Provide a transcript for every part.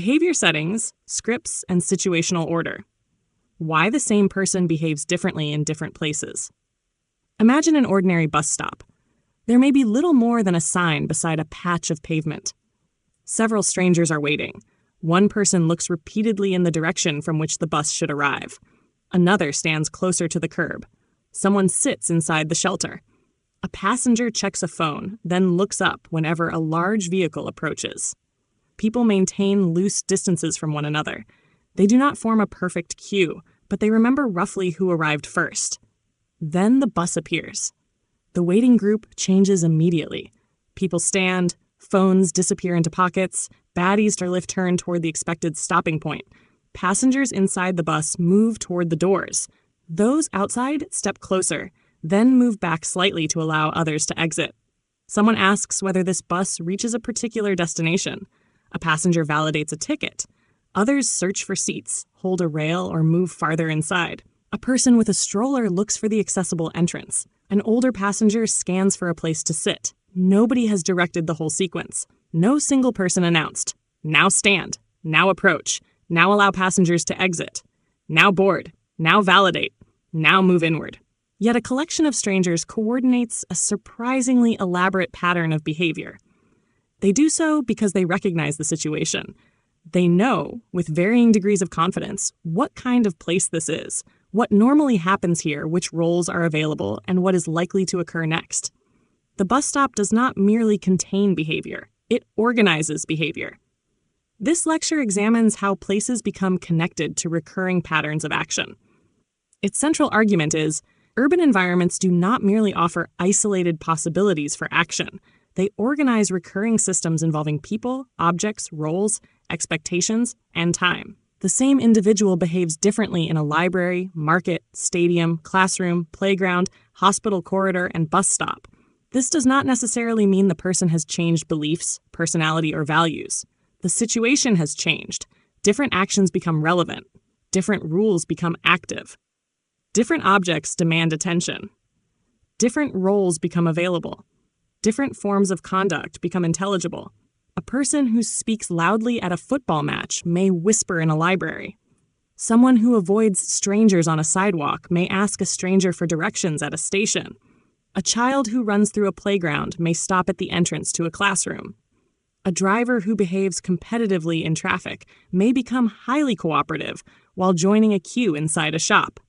Behavior settings, scripts, and situational order. Why the same person behaves differently in different places. Imagine an ordinary bus stop. There may be little more than a sign beside a patch of pavement. Several strangers are waiting. One person looks repeatedly in the direction from which the bus should arrive. Another stands closer to the curb. Someone sits inside the shelter. A passenger checks a phone, then looks up whenever a large vehicle approaches. People maintain loose distances from one another. They do not form a perfect queue, but they remember roughly who arrived first. Then the bus appears. The waiting group changes immediately. People stand, phones disappear into pockets, baddies are left-turned toward the expected stopping point. Passengers inside the bus move toward the doors. Those outside step closer, then move back slightly to allow others to exit. Someone asks whether this bus reaches a particular destination. A passenger validates a ticket. Others search for seats, hold a rail, or move farther inside. A person with a stroller looks for the accessible entrance. An older passenger scans for a place to sit. Nobody has directed the whole sequence. No single person announced, "Now stand, now approach, now allow passengers to exit, now board, now validate, now move inward." Yet a collection of strangers coordinates a surprisingly elaborate pattern of behavior. They do so because they recognize the situation. They know, with varying degrees of confidence, what kind of place this is, what normally happens here, which roles are available, and what is likely to occur next. The bus stop does not merely contain behavior, it organizes behavior. This lecture examines how places become connected to recurring patterns of action. Its central argument is, urban environments do not merely offer isolated possibilities for action. They organize recurring systems involving people, objects, roles, expectations, and time. The same individual behaves differently in a library, market, stadium, classroom, playground, hospital corridor, and bus stop. This does not necessarily mean the person has changed beliefs, personality, or values. The situation has changed. Different actions become relevant. Different rules become active. Different objects demand attention. Different roles become available. Different forms of conduct become intelligible. A person who speaks loudly at a football match may whisper in a library. Someone who avoids strangers on a sidewalk may ask a stranger for directions at a station. A child who runs through a playground may stop at the entrance to a classroom. A driver who behaves competitively in traffic may become highly cooperative while joining a queue inside a shop.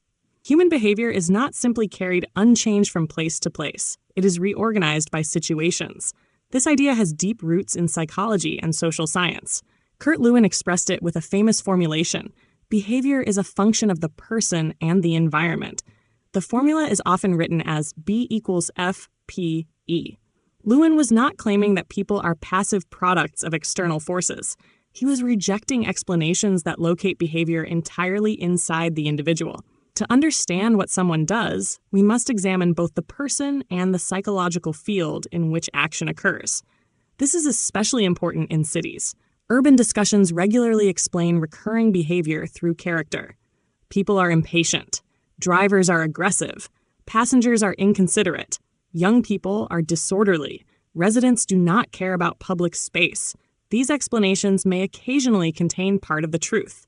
Human behavior is not simply carried unchanged from place to place. It is reorganized by situations. This idea has deep roots in psychology and social science. Kurt Lewin expressed it with a famous formulation: behavior is a function of the person and the environment. The formula is often written as B equals F, P, E. Lewin was not claiming that people are passive products of external forces. He was rejecting explanations that locate behavior entirely inside the individual. To understand what someone does, we must examine both the person and the psychological field in which action occurs. This is especially important in cities. Urban discussions regularly explain recurring behavior through character. People are impatient. Drivers are aggressive. Passengers are inconsiderate. Young people are disorderly. Residents do not care about public space. These explanations may occasionally contain part of the truth,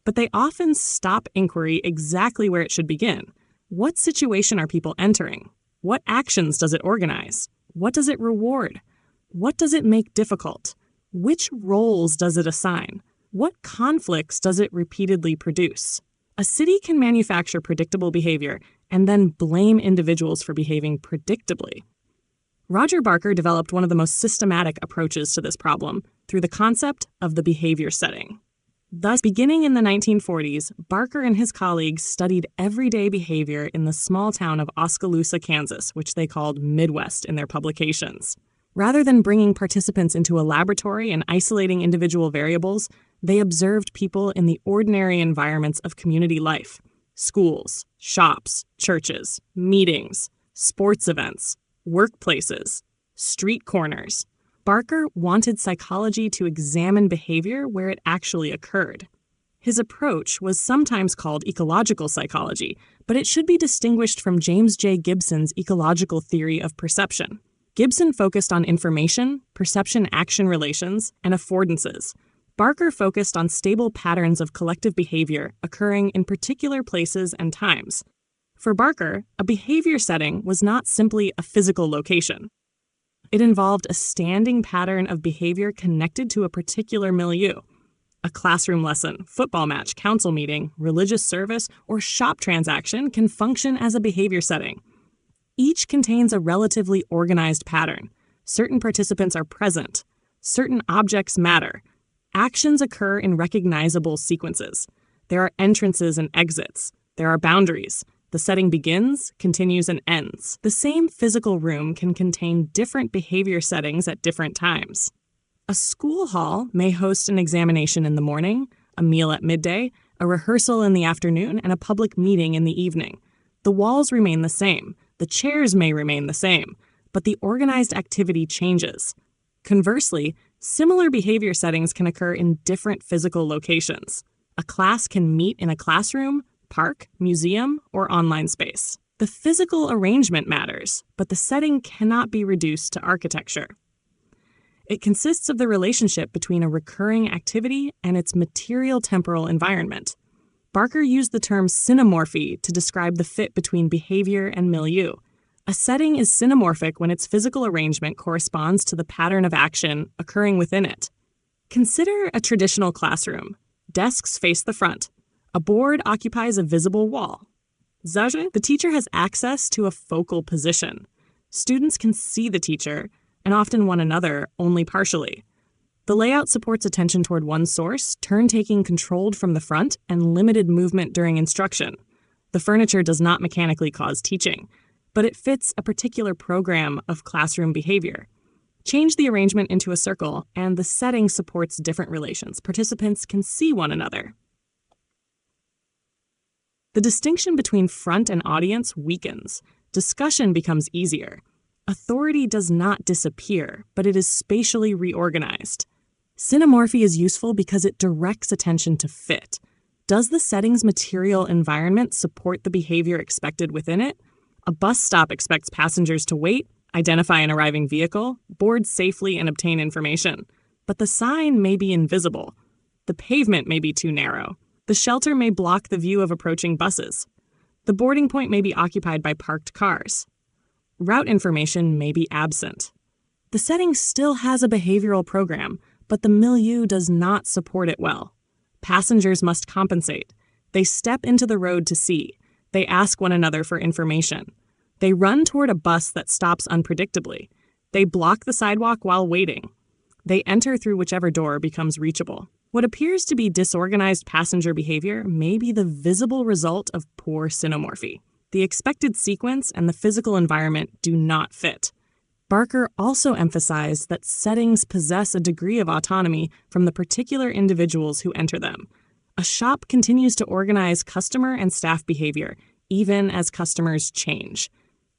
but they often stop inquiry exactly where it should begin. What situation are people entering? What actions does it organize? What does it reward? What does it make difficult? Which roles does it assign? What conflicts does it repeatedly produce? A city can manufacture predictable behavior and then blame individuals for behaving predictably. Roger Barker developed one of the most systematic approaches to this problem through the concept of the behavior setting. Thus, beginning in the 1940s, Barker and his colleagues studied everyday behavior in the small town of Oskaloosa, Kansas, which they called Midwest in their publications. Rather than bringing participants into a laboratory and isolating individual variables, they observed people in the ordinary environments of community life: schools, shops, churches, meetings, sports events, workplaces, street corners. Barker wanted psychology to examine behavior where it actually occurred. His approach was sometimes called ecological psychology, but it should be distinguished from James J. Gibson's ecological theory of perception. Gibson focused on information, perception-action relations, and affordances. Barker focused on stable patterns of collective behavior occurring in particular places and times. For Barker, a behavior setting was not simply a physical location. It involved a standing pattern of behavior connected to a particular milieu. A classroom lesson, football match, council meeting, religious service, or shop transaction can function as a behavior setting. Each contains a relatively organized pattern. Certain participants are present. Certain objects matter. Actions occur in recognizable sequences. There are entrances and exits. There are boundaries. The setting begins, continues, and ends. The same physical room can contain different behavior settings at different times. A school hall may host an examination in the morning, a meal at midday, a rehearsal in the afternoon, and a public meeting in the evening. The walls remain the same. The chairs may remain the same, but the organized activity changes. Conversely, similar behavior settings can occur in different physical locations. A class can meet in a classroom, park, museum, or online space. The physical arrangement matters, but the setting cannot be reduced to architecture. It consists of the relationship between a recurring activity and its material temporal environment. Barker used the term synomorphy to describe the fit between behavior and milieu. A setting is synomorphic when its physical arrangement corresponds to the pattern of action occurring within it. Consider a traditional classroom. Desks face the front. A board occupies a visible wall. The teacher has access to a focal position. Students can see the teacher, and often one another, only partially. The layout supports attention toward one source, turn-taking controlled from the front, and limited movement during instruction. The furniture does not mechanically cause teaching, but it fits a particular program of classroom behavior. Change the arrangement into a circle, and the setting supports different relations. Participants can see one another. The distinction between front and audience weakens. Discussion becomes easier. Authority does not disappear, but it is spatially reorganized. Synomorphy is useful because it directs attention to fit. Does the setting's material environment support the behavior expected within it? A bus stop expects passengers to wait, identify an arriving vehicle, board safely, and obtain information. But the sign may be invisible. The pavement may be too narrow. The shelter may block the view of approaching buses. The boarding point may be occupied by parked cars. Route information may be absent. The setting still has a behavioral program, but the milieu does not support it well. Passengers must compensate. They step into the road to see. They ask one another for information. They run toward a bus that stops unpredictably. They block the sidewalk while waiting. They enter through whichever door becomes reachable. What appears to be disorganized passenger behavior may be the visible result of poor synomorphy. The expected sequence and the physical environment do not fit. Barker also emphasized that settings possess a degree of autonomy from the particular individuals who enter them. A shop continues to organize customer and staff behavior, even as customers change.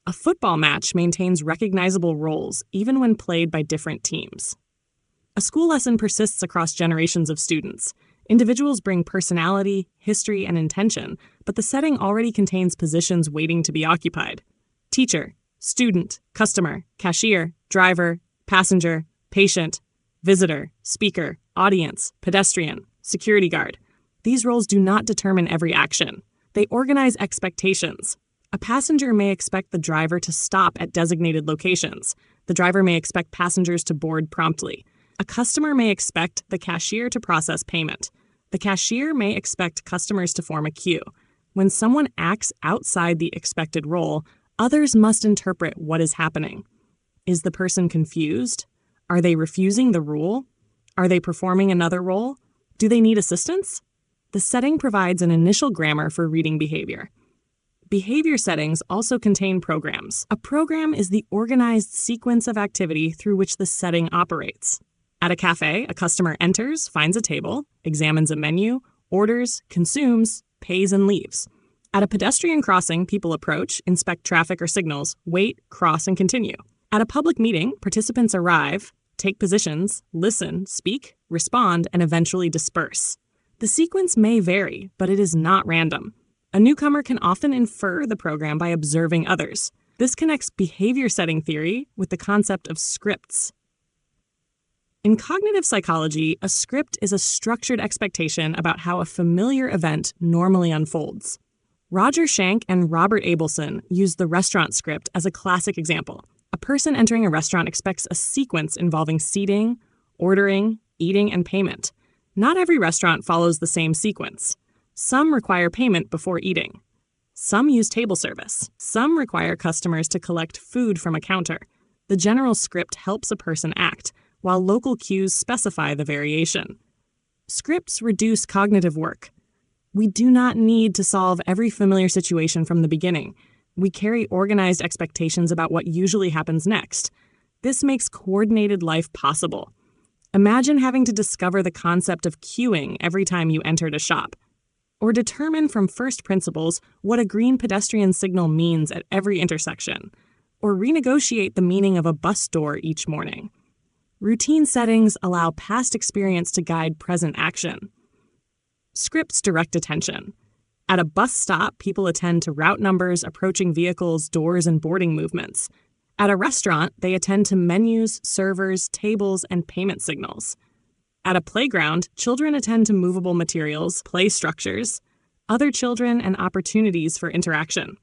A football match maintains recognizable roles, even when played by different teams. A school lesson persists across generations of students. Individuals bring personality, history, and intention, but the setting already contains positions waiting to be occupied. Teacher, student, customer, cashier, driver, passenger, patient, visitor, speaker, audience, pedestrian, security guard. These roles do not determine every action. They organize expectations. A passenger may expect the driver to stop at designated locations. The driver may expect passengers to board promptly. A customer may expect the cashier to process payment. The cashier may expect customers to form a queue. When someone acts outside the expected role, others must interpret what is happening. Is the person confused? Are they refusing the rule? Are they performing another role? Do they need assistance? The setting provides an initial grammar for reading behavior. Behavior settings also contain programs. A program is the organized sequence of activity through which the setting operates. At a cafe, a customer enters, finds a table, examines a menu, orders, consumes, pays, and leaves. At a pedestrian crossing, people approach, inspect traffic or signals, wait, cross, and continue. At a public meeting, participants arrive, take positions, listen, speak, respond, and eventually disperse. The sequence may vary, but it is not random. A newcomer can often infer the program by observing others. This connects behavior setting theory with the concept of scripts. In cognitive psychology, a script is a structured expectation about how a familiar event normally unfolds. Roger Schenck and Robert Abelson used the restaurant script as a classic example. A person entering a restaurant expects a sequence involving seating, ordering, eating, and payment. Not every restaurant follows the same sequence. Some require payment before eating. Some use table service. Some require customers to collect food from a counter. The general script helps a person act, while local cues specify the variation. Scripts reduce cognitive work. We do not need to solve every familiar situation from the beginning. We carry organized expectations about what usually happens next. This makes coordinated life possible. Imagine having to discover the concept of queuing every time you entered a shop, or determine from first principles what a green pedestrian signal means at every intersection, or renegotiate the meaning of a bus door each morning. Routine settings allow past experience to guide present action. Scripts direct attention. At a bus stop, people attend to route numbers, approaching vehicles, doors, and boarding movements. At a restaurant, they attend to menus, servers, tables, and payment signals. At a playground, children attend to movable materials, play structures, other children, and opportunities for interaction.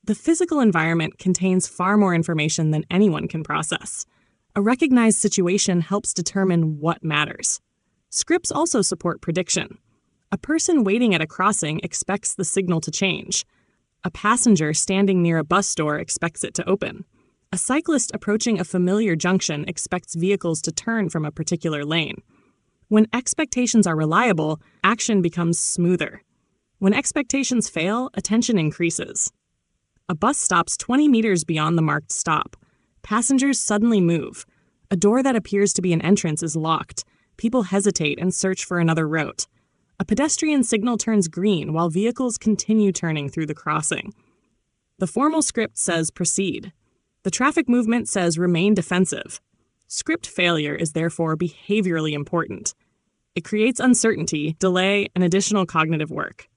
The physical environment contains far more information than anyone can process. A recognized situation helps determine what matters. Scripts also support prediction. A person waiting at a crossing expects the signal to change. A passenger standing near a bus door expects it to open. A cyclist approaching a familiar junction expects vehicles to turn from a particular lane. When expectations are reliable, action becomes smoother. When expectations fail, attention increases. A bus stops 20 meters beyond the marked stop. Passengers suddenly move. A door that appears to be an entrance is locked. People hesitate and search for another route. A pedestrian signal turns green while vehicles continue turning through the crossing. The formal script says proceed. The traffic movement says remain defensive. Script failure is therefore behaviorally important. It creates uncertainty, delay, and additional cognitive work.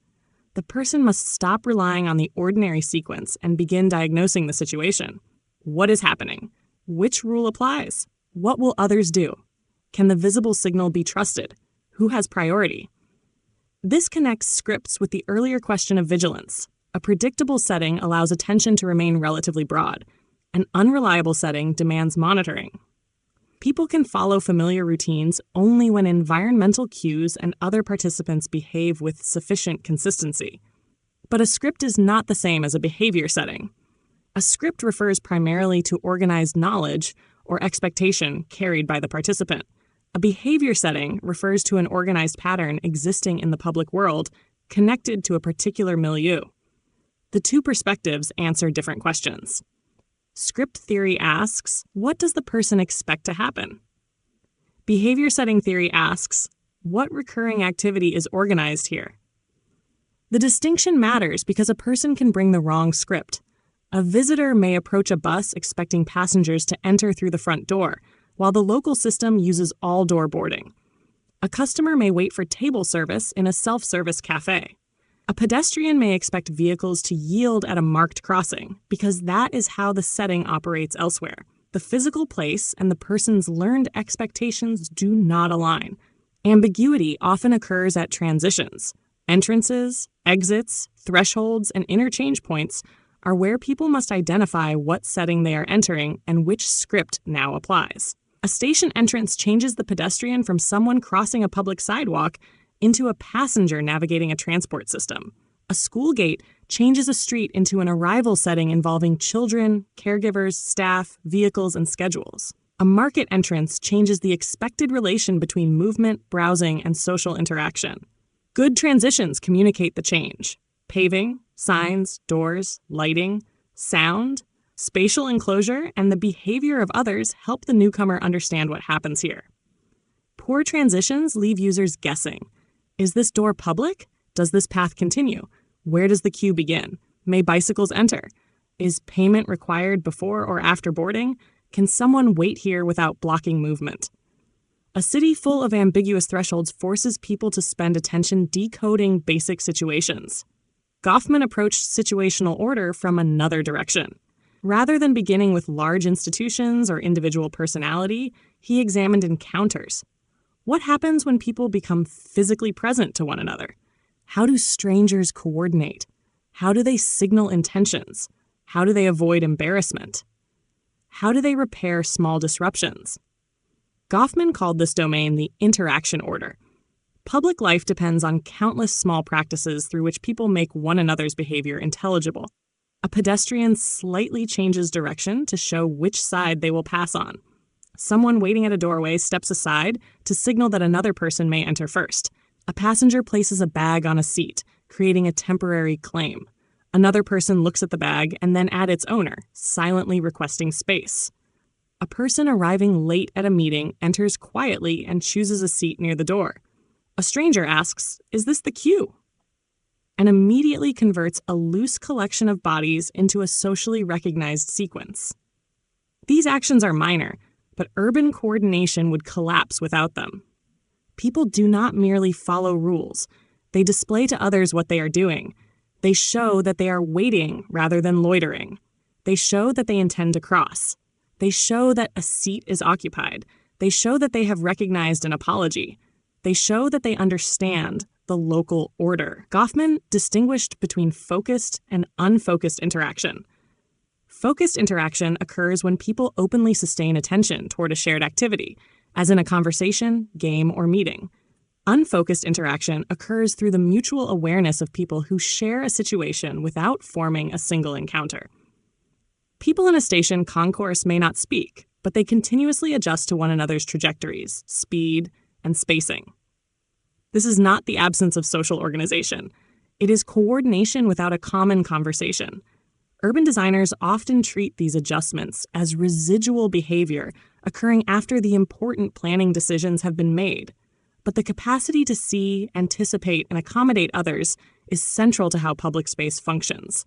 The person must stop relying on the ordinary sequence and begin diagnosing the situation. What is happening? Which rule applies? What will others do? Can the visible signal be trusted? Who has priority? This connects scripts with the earlier question of vigilance. A predictable setting allows attention to remain relatively broad. An unreliable setting demands monitoring. People can follow familiar routines only when environmental cues and other participants behave with sufficient consistency. But a script is not the same as a behavior setting. A script refers primarily to organized knowledge or expectation carried by the participant. A behavior setting refers to an organized pattern existing in the public world connected to a particular milieu. The two perspectives answer different questions. Script theory asks, what does the person expect to happen? Behavior setting theory asks, what recurring activity is organized here? The distinction matters because a person can bring the wrong script. A visitor may approach a bus expecting passengers to enter through the front door, while the local system uses all-door boarding. A customer may wait for table service in a self-service cafe. A pedestrian may expect vehicles to yield at a marked crossing, because that is how the setting operates elsewhere. The physical place and the person's learned expectations do not align. Ambiguity often occurs at transitions. Entrances, exits, thresholds, and interchange points are where people must identify what setting they are entering and which script now applies. A station entrance changes the pedestrian from someone crossing a public sidewalk into a passenger navigating a transport system. A school gate changes a street into an arrival setting involving children, caregivers, staff, vehicles, and schedules. A market entrance changes the expected relation between movement, browsing, and social interaction. Good transitions communicate the change. Paving, signs, doors, lighting, sound, spatial enclosure, and the behavior of others help the newcomer understand what happens here. Poor transitions leave users guessing. Is this door public? Does this path continue? Where does the queue begin? May bicycles enter? Is payment required before or after boarding? Can someone wait here without blocking movement? A city full of ambiguous thresholds forces people to spend attention decoding basic situations. Goffman approached situational order from another direction. Rather than beginning with large institutions or individual personality, he examined encounters. What happens when people become physically present to one another? How do strangers coordinate? How do they signal intentions? How do they avoid embarrassment? How do they repair small disruptions? Goffman called this domain the interaction order. Public life depends on countless small practices through which people make one another's behavior intelligible. A pedestrian slightly changes direction to show which side they will pass on. Someone waiting at a doorway steps aside to signal that another person may enter first. A passenger places a bag on a seat, creating a temporary claim. Another person looks at the bag and then at its owner, silently requesting space. A person arriving late at a meeting enters quietly and chooses a seat near the door. A stranger asks, "Is this the queue?" And immediately converts a loose collection of bodies into a socially recognized sequence. These actions are minor, but urban coordination would collapse without them. People do not merely follow rules. They display to others what they are doing. They show that they are waiting rather than loitering. They show that they intend to cross. They show that a seat is occupied. They show that they have recognized an apology. They show that they understand the local order. Goffman distinguished between focused and unfocused interaction. Focused interaction occurs when people openly sustain attention toward a shared activity, as in a conversation, game, or meeting. Unfocused interaction occurs through the mutual awareness of people who share a situation without forming a single encounter. People in a station concourse may not speak, but they continuously adjust to one another's trajectories, speed, and spacing. This is not the absence of social organization. It is coordination without a common conversation. Urban designers often treat these adjustments as residual behavior occurring after the important planning decisions have been made. But the capacity to see, anticipate, and accommodate others is central to how public space functions.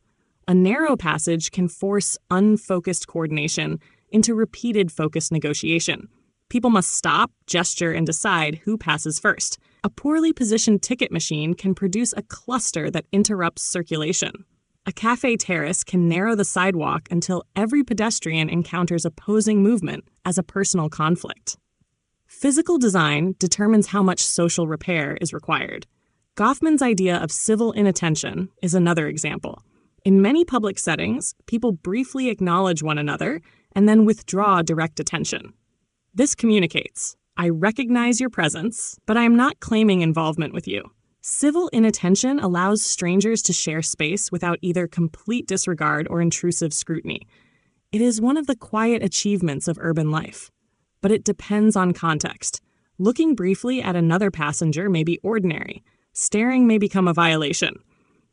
A narrow passage can force unfocused coordination into repeated focused negotiation. People must stop, gesture, and decide who passes first. A poorly positioned ticket machine can produce a cluster that interrupts circulation. A cafe terrace can narrow the sidewalk until every pedestrian encounters opposing movement as a personal conflict. Physical design determines how much social repair is required. Goffman's idea of civil inattention is another example. In many public settings, people briefly acknowledge one another and then withdraw direct attention. This communicates, "I recognize your presence, but I am not claiming involvement with you." Civil inattention allows strangers to share space without either complete disregard or intrusive scrutiny. It is one of the quiet achievements of urban life. But it depends on context. Looking briefly at another passenger may be ordinary. Staring may become a violation.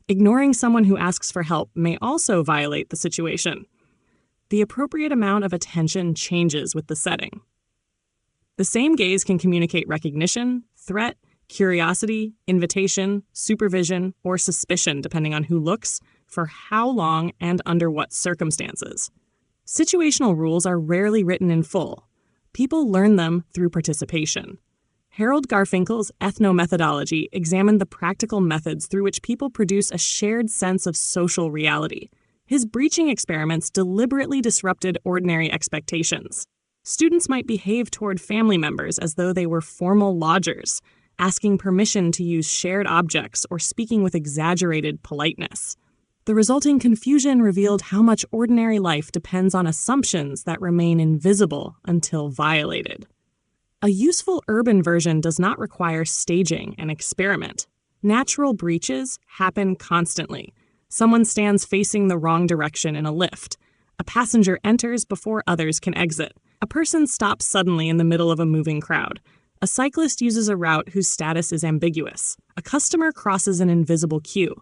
Ignoring someone who asks for help may also violate the situation. The appropriate amount of attention changes with the setting. The same gaze can communicate recognition, threat, curiosity, invitation, supervision, or suspicion depending on who looks, for how long, and under what circumstances. Situational rules are rarely written in full. People learn them through participation. Harold Garfinkel's Ethnomethodology examined the practical methods through which people produce a shared sense of social reality. His breaching experiments deliberately disrupted ordinary expectations. Students might behave toward family members as though they were formal lodgers, asking permission to use shared objects or speaking with exaggerated politeness. The resulting confusion revealed how much ordinary life depends on assumptions that remain invisible until violated. A useful urban version does not require staging and experiment. Natural breaches happen constantly. Someone stands facing the wrong direction in a lift. A passenger enters before others can exit. A person stops suddenly in the middle of a moving crowd. A cyclist uses a route whose status is ambiguous. A customer crosses an invisible queue.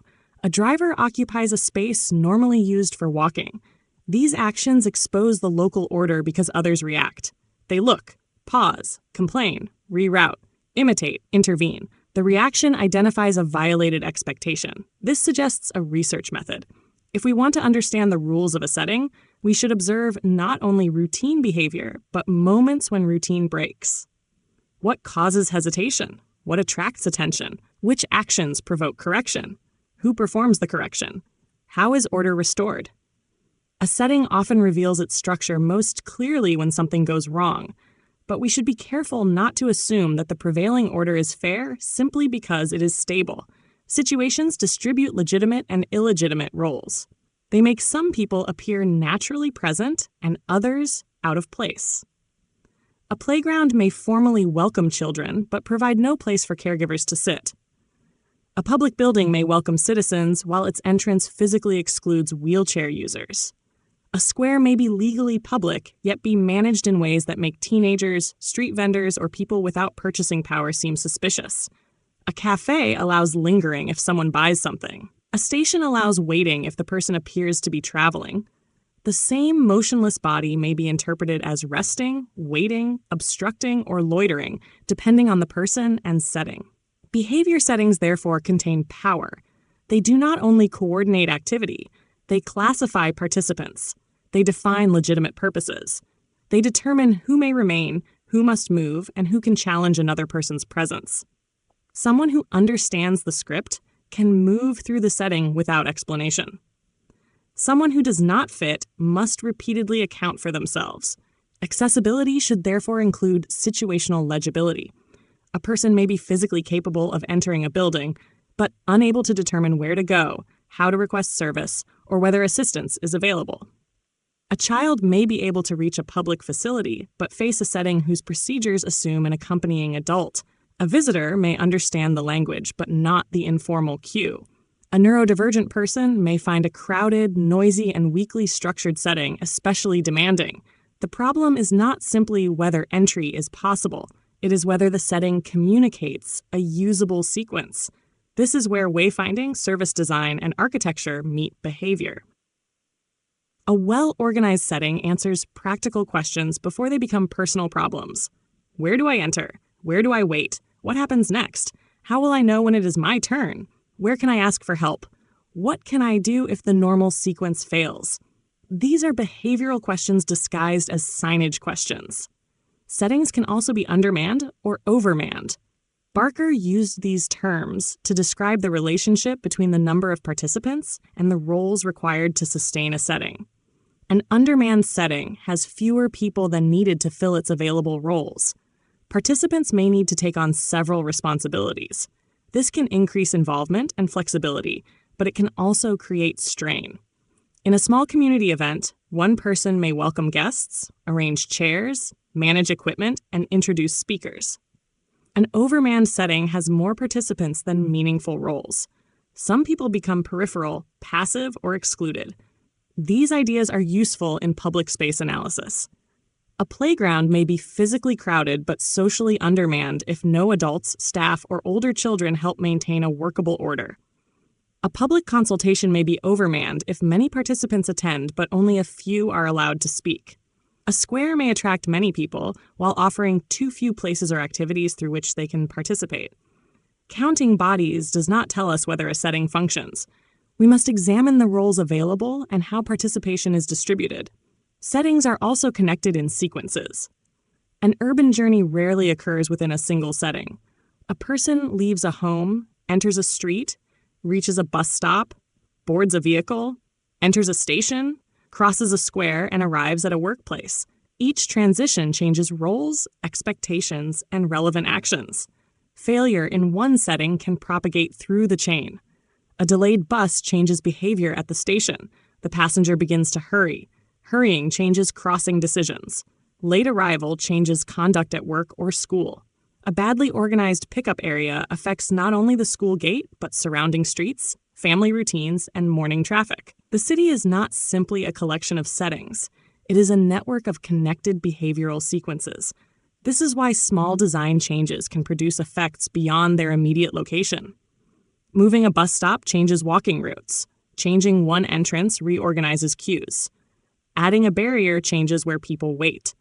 A driver occupies a space normally used for walking. These actions expose the local order because others react. They look, pause, complain, reroute, imitate, intervene. The reaction identifies a violated expectation. This suggests a research method. If we want to understand the rules of a setting, we should observe not only routine behavior, but moments when routine breaks. What causes hesitation? What attracts attention? Which actions provoke correction? Who performs the correction? How is order restored? A setting often reveals its structure most clearly when something goes wrong, but we should be careful not to assume that the prevailing order is fair simply because it is stable. Situations distribute legitimate and illegitimate roles. They make some people appear naturally present and others out of place. A playground may formally welcome children, but provide no place for caregivers to sit. A public building may welcome citizens while its entrance physically excludes wheelchair users. A square may be legally public, yet be managed in ways that make teenagers, street vendors, or people without purchasing power seem suspicious. A cafe allows lingering if someone buys something. A station allows waiting if the person appears to be traveling. The same motionless body may be interpreted as resting, waiting, obstructing, or loitering, depending on the person and setting. Behavior settings therefore contain power. They do not only coordinate activity, they classify participants. They define legitimate purposes. They determine who may remain, who must move, and who can challenge another person's presence. Someone who understands the script can move through the setting without explanation. Someone who does not fit must repeatedly account for themselves. Accessibility should therefore include situational legibility. A person may be physically capable of entering a building, but unable to determine where to go, how to request service, or whether assistance is available. A child may be able to reach a public facility, but face a setting whose procedures assume an accompanying adult. A visitor may understand the language, but not the informal cue. A neurodivergent person may find a crowded, noisy, and weakly structured setting especially demanding. The problem is not simply whether entry is possible. It is whether the setting communicates a usable sequence. This is where wayfinding, service design, and architecture meet behavior. A well-organized setting answers practical questions before they become personal problems. Where do I enter? Where do I wait? What happens next? How will I know when it is my turn? Where can I ask for help? What can I do if the normal sequence fails? These are behavioral questions disguised as signage questions. Settings can also be undermanned or overmanned. Barker used these terms to describe the relationship between the number of participants and the roles required to sustain a setting. An undermanned setting has fewer people than needed to fill its available roles. Participants may need to take on several responsibilities. This can increase involvement and flexibility, but it can also create strain. In a small community event, one person may welcome guests, arrange chairs, manage equipment, and introduce speakers. An overmanned setting has more participants than meaningful roles. Some people become peripheral, passive, or excluded. These ideas are useful in public space analysis. A playground may be physically crowded but socially undermanned if no adults, staff, or older children help maintain a workable order. A public consultation may be overmanned if many participants attend but only a few are allowed to speak. A square may attract many people while offering too few places or activities through which they can participate. Counting bodies does not tell us whether a setting functions. We must examine the roles available and how participation is distributed. Settings are also connected in sequences. An urban journey rarely occurs within a single setting. A person leaves a home, enters a street, reaches a bus stop, boards a vehicle, enters a station, crosses a square, and arrives at a workplace. Each transition changes roles, expectations, and relevant actions. Failure in one setting can propagate through the chain. A delayed bus changes behavior at the station. The passenger begins to hurry. Hurrying changes crossing decisions. Late arrival changes conduct at work or school. A badly organized pickup area affects not only the school gate, but surrounding streets, family routines, and morning traffic. The city is not simply a collection of settings. It is a network of connected behavioral sequences. This is why small design changes can produce effects beyond their immediate location. Moving a bus stop changes walking routes. Changing one entrance reorganizes queues. Adding a barrier changes where people wait.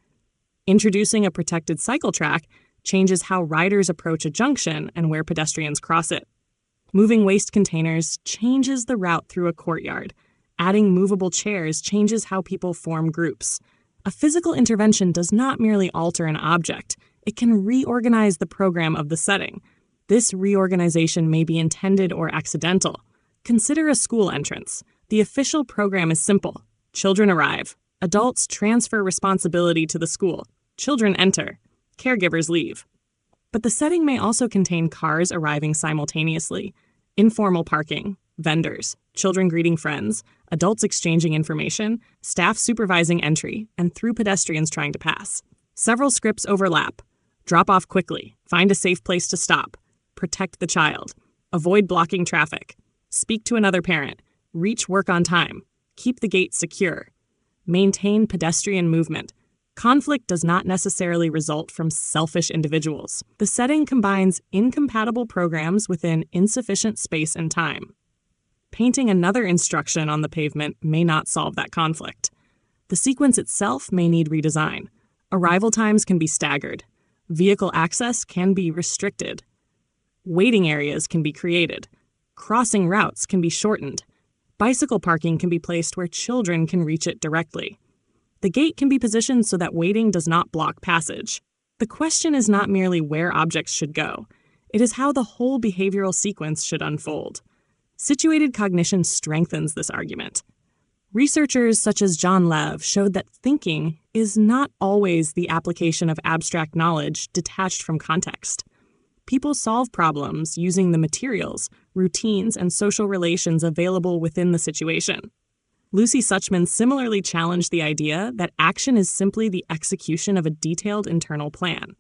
Introducing a protected cycle track changes how riders approach a junction and where pedestrians cross it. Moving waste containers changes the route through a courtyard. Adding movable chairs changes how people form groups. A physical intervention does not merely alter an object. It can reorganize the program of the setting. This reorganization may be intended or accidental. Consider a school entrance. The official program is simple. Children arrive. Adults transfer responsibility to the school. Children enter. Caregivers leave. But the setting may also contain cars arriving simultaneously, informal parking, vendors, children greeting friends, adults exchanging information, staff supervising entry, and through pedestrians trying to pass. Several scripts overlap. Drop off quickly. Find a safe place to stop. Protect the child. Avoid blocking traffic. Speak to another parent. Reach work on time. Keep the gate secure. Maintain pedestrian movement. Conflict does not necessarily result from selfish individuals. The setting combines incompatible programs within insufficient space and time. Painting another instruction on the pavement may not solve that conflict. The sequence itself may need redesign. Arrival times can be staggered. Vehicle access can be restricted. Waiting areas can be created. Crossing routes can be shortened. Bicycle parking can be placed where children can reach it directly. The gate can be positioned so that waiting does not block passage. The question is not merely where objects should go. It is how the whole behavioral sequence should unfold. Situated cognition strengthens this argument. Researchers such as John Lev showed that thinking is not always the application of abstract knowledge detached from context. People solve problems using the materials, routines, and social relations available within the situation. Lucy Suchman similarly challenged the idea that action is simply the execution of a detailed internal plan.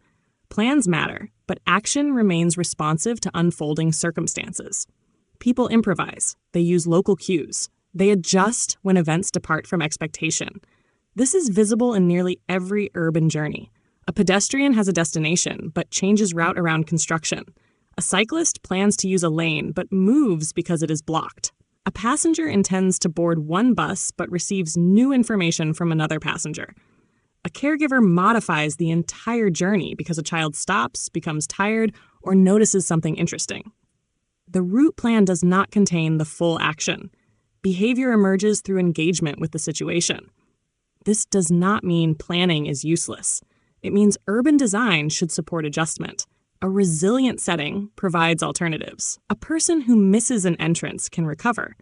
Plans matter, but action remains responsive to unfolding circumstances. People improvise. They use local cues. They adjust when events depart from expectation. This is visible in nearly every urban journey. A pedestrian has a destination, but changes route around construction. A cyclist plans to use a lane, but moves because it is blocked. A passenger intends to board one bus, but receives new information from another passenger. A caregiver modifies the entire journey because a child stops, becomes tired, or notices something interesting. The route plan does not contain the full action. Behavior emerges through engagement with the situation. This does not mean planning is useless. It means urban design should support adjustment. A resilient setting provides alternatives. A person who misses an entrance can recover.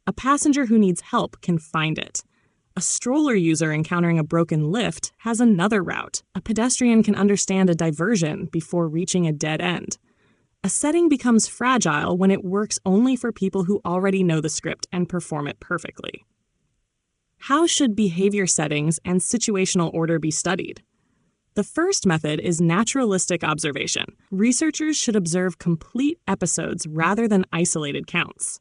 A passenger who needs help can find it. A stroller user encountering a broken lift has another route. A pedestrian can understand a diversion before reaching a dead end. A setting becomes fragile when it works only for people who already know the script and perform it perfectly. How should behavior settings and situational order be studied? The first method is naturalistic observation. Researchers should observe complete episodes rather than isolated counts.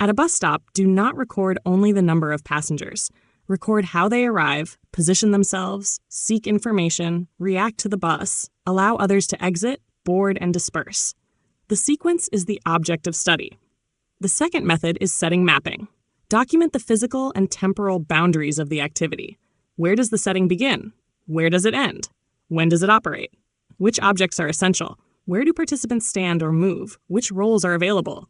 At a bus stop, do not record only the number of passengers. Record how they arrive, position themselves, seek information, react to the bus, allow others to exit, board, and disperse. The sequence is the object of study. The second method is setting mapping. Document the physical and temporal boundaries of the activity. Where does the setting begin? Where does it end? When does it operate? Which objects are essential? Where do participants stand or move? Which roles are available?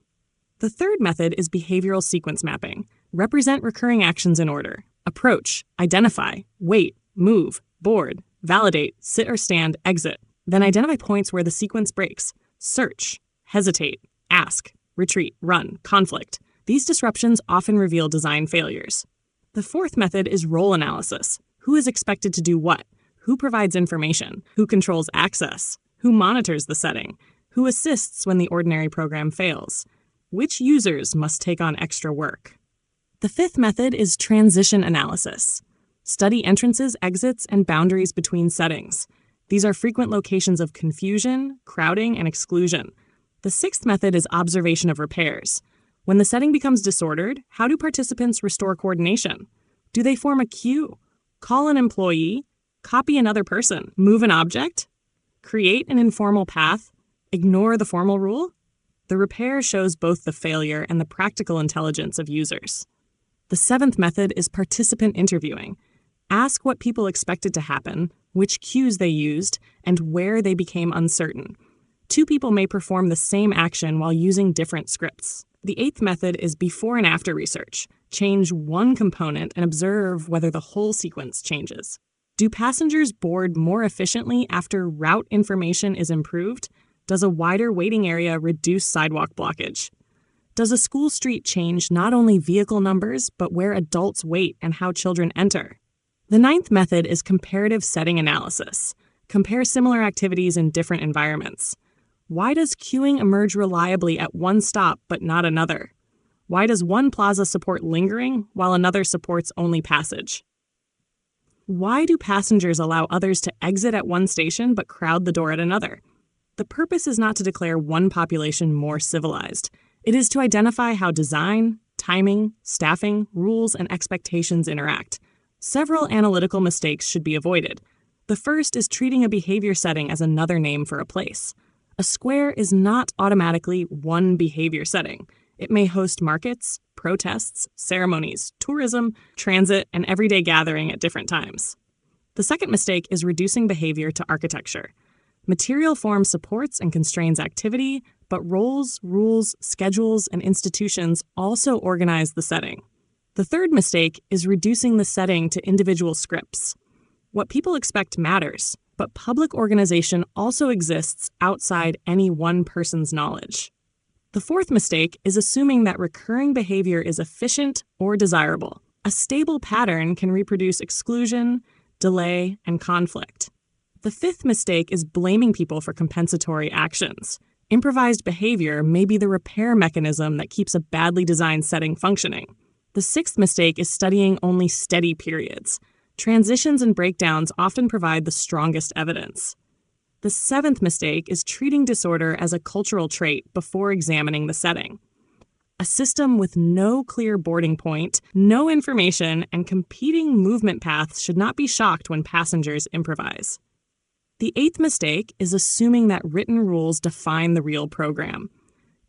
The third method is behavioral sequence mapping. Represent recurring actions in order. Approach, identify, wait, move, board, validate, sit or stand, exit. Then identify points where the sequence breaks. Search, hesitate, ask, retreat, run, conflict. These disruptions often reveal design failures. The fourth method is role analysis. Who is expected to do what? Who provides information? Who controls access? Who monitors the setting? Who assists when the ordinary program fails? Which users must take on extra work? The fifth method is transition analysis. Study entrances, exits, and boundaries between settings. These are frequent locations of confusion, crowding, and exclusion. The sixth method is observation of repairs. When the setting becomes disordered, how do participants restore coordination? Do they form a queue? Call an employee? Copy another person? Move an object? Create an informal path? Ignore the formal rule? The repair shows both the failure and the practical intelligence of users. The seventh method is participant interviewing. Ask what people expected to happen, which cues they used, and where they became uncertain. Two people may perform the same action while using different scripts. The eighth method is before and after research. Change one component and observe whether the whole sequence changes. Do passengers board more efficiently after route information is improved? Does a wider waiting area reduce sidewalk blockage? Does a school street change not only vehicle numbers, but where adults wait and how children enter? The ninth method is comparative setting analysis. Compare similar activities in different environments. Why does queuing emerge reliably at one stop but not another? Why does one plaza support lingering while another supports only passage? Why do passengers allow others to exit at one station but crowd the door at another? The purpose is not to declare one population more civilized. It is to identify how design, timing, staffing, rules, and expectations interact. Several analytical mistakes should be avoided. The first is treating a behavior setting as another name for a place. A square is not automatically one behavior setting. It may host markets, protests, ceremonies, tourism, transit, and everyday gathering at different times. The second mistake is reducing behavior to architecture. Material form supports and constrains activity, but roles, rules, schedules, and institutions also organize the setting. The third mistake is reducing the setting to individual scripts. What people expect matters, but public organization also exists outside any one person's knowledge. The fourth mistake is assuming that recurring behavior is efficient or desirable. A stable pattern can reproduce exclusion, delay, and conflict. The fifth mistake is blaming people for compensatory actions. Improvised behavior may be the repair mechanism that keeps a badly designed setting functioning. The sixth mistake is studying only steady periods. Transitions and breakdowns often provide the strongest evidence. The seventh mistake is treating disorder as a cultural trait before examining the setting. A system with no clear boarding point, no information, and competing movement paths should not be shocked when passengers improvise. The eighth mistake is assuming that written rules define the real program.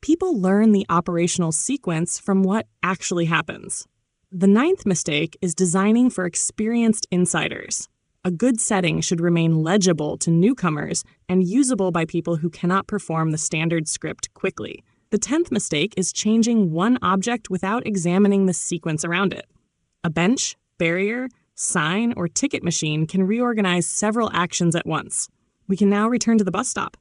People learn the operational sequence from what actually happens. The ninth mistake is designing for experienced insiders. A good setting should remain legible to newcomers and usable by people who cannot perform the standard script quickly. The 10th mistake is changing one object without examining the sequence around it. A bench, barrier, sign, or ticket machine can reorganize several actions at once. We can now return to the bus stop.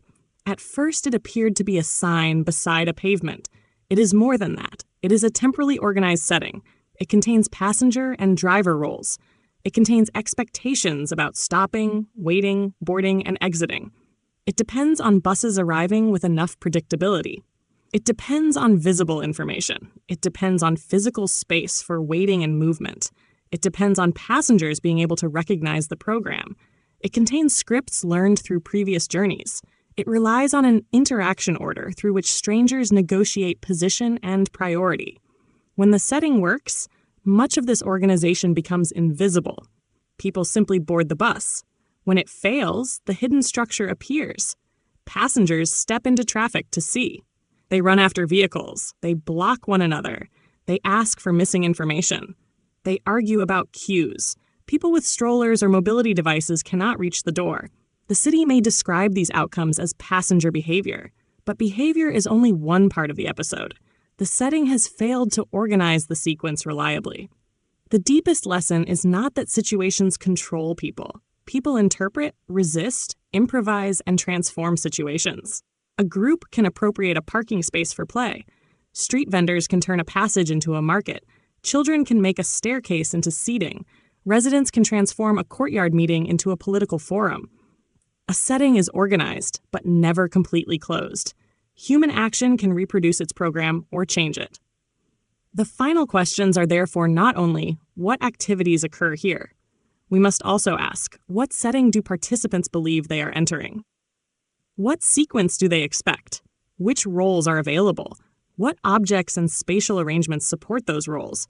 At first, it appeared to be a sign beside a pavement. It is more than that. It is a temporally organized setting. It contains passenger and driver roles. It contains expectations about stopping, waiting, boarding, and exiting. It depends on buses arriving with enough predictability. It depends on visible information. It depends on physical space for waiting and movement. It depends on passengers being able to recognize the program. It contains scripts learned through previous journeys. It relies on an interaction order through which strangers negotiate position and priority. When the setting works, much of this organization becomes invisible. People simply board the bus. When it fails, the hidden structure appears. Passengers step into traffic to see. They run after vehicles. They block one another. They ask for missing information. They argue about queues. People with strollers or mobility devices cannot reach the door. The city may describe these outcomes as passenger behavior, but behavior is only one part of the episode. The setting has failed to organize the sequence reliably. The deepest lesson is not that situations control people. People interpret, resist, improvise, and transform situations. A group can appropriate a parking space for play. Street vendors can turn a passage into a market. Children can make a staircase into seating. Residents can transform a courtyard meeting into a political forum. A setting is organized, but never completely closed. Human action can reproduce its program or change it. The final questions are therefore not only, what activities occur here? We must also ask, what setting do participants believe they are entering? What sequence do they expect? Which roles are available? What objects and spatial arrangements support those roles?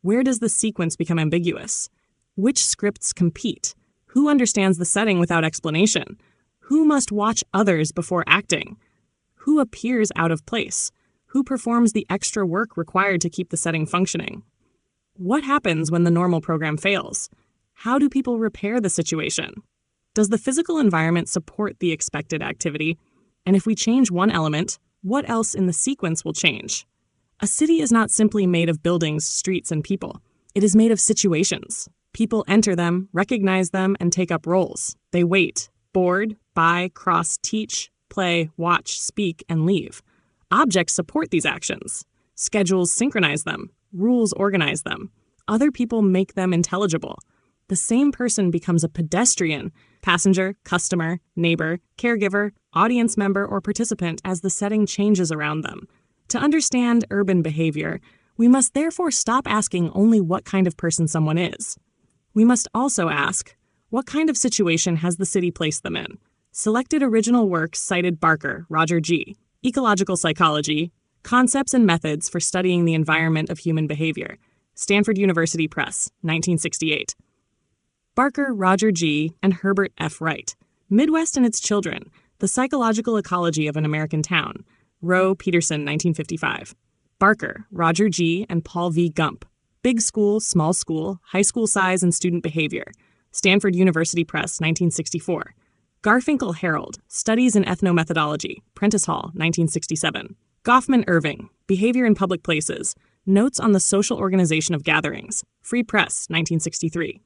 Where does the sequence become ambiguous? Which scripts compete? Who understands the setting without explanation? Who must watch others before acting? Who appears out of place? Who performs the extra work required to keep the setting functioning? What happens when the normal program fails? How do people repair the situation? Does the physical environment support the expected activity? And if we change one element, what else in the sequence will change? A city is not simply made of buildings, streets, and people. It is made of situations. People enter them, recognize them, and take up roles. They wait, board, buy, cross, teach, play, watch, speak, and leave. Objects support these actions. Schedules synchronize them. Rules organize them. Other people make them intelligible. The same person becomes a pedestrian, passenger, customer, neighbor, caregiver, audience member, or participant as the setting changes around them. To understand urban behavior, we must therefore stop asking only what kind of person someone is. We must also ask, what kind of situation has the city placed them in? Selected original works cited Barker, Roger G., Ecological Psychology, Concepts and Methods for Studying the Environment of Human Behavior, Stanford University Press, 1968. Barker, Roger G., and Herbert F. Wright, Midwest and Its Children, The Psychological Ecology of an American Town, Rowe, Peterson, 1955. Barker, Roger G., and Paul V. Gump, Big School, Small School, High School Size and Student Behavior, Stanford University Press, 1964. Garfinkel, Harold, Studies in Ethnomethodology, Prentice-Hall, 1967. Goffman, Erving, Behavior in Public Places, Notes on the Social Organization of Gatherings, Free Press, 1963.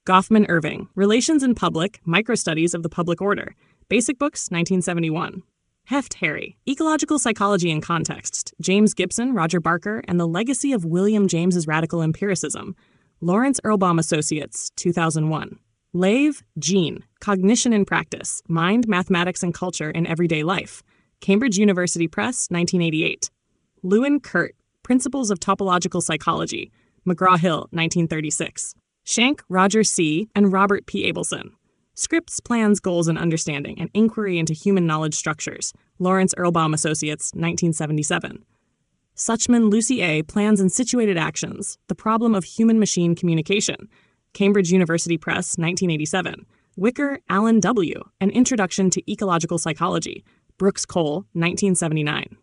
Goffman, Erving, Relations in Public, Microstudies of the Public Order, Basic Books, 1971. Heft, Harry, Ecological Psychology in Context, James Gibson, Roger Barker, and the Legacy of William James's Radical Empiricism, Lawrence Erlbaum Associates, 2001. Lave, Jean, Cognition in Practice, Mind, Mathematics, and Culture in Everyday Life, Cambridge University Press, 1988. Lewin, Kurt, Principles of Topological Psychology, McGraw-Hill, 1936. Schenck, Roger C., and Robert P. Abelson. Scripts, Plans, Goals, and Understanding, an Inquiry into Human Knowledge Structures, Lawrence Erlbaum Associates, 1977. Suchman, Lucy A., Plans and Situated Actions, The Problem of Human-Machine Communication, Cambridge University Press, 1987. Wicker, Alan W., An Introduction to Ecological Psychology, Brooks Cole, 1979.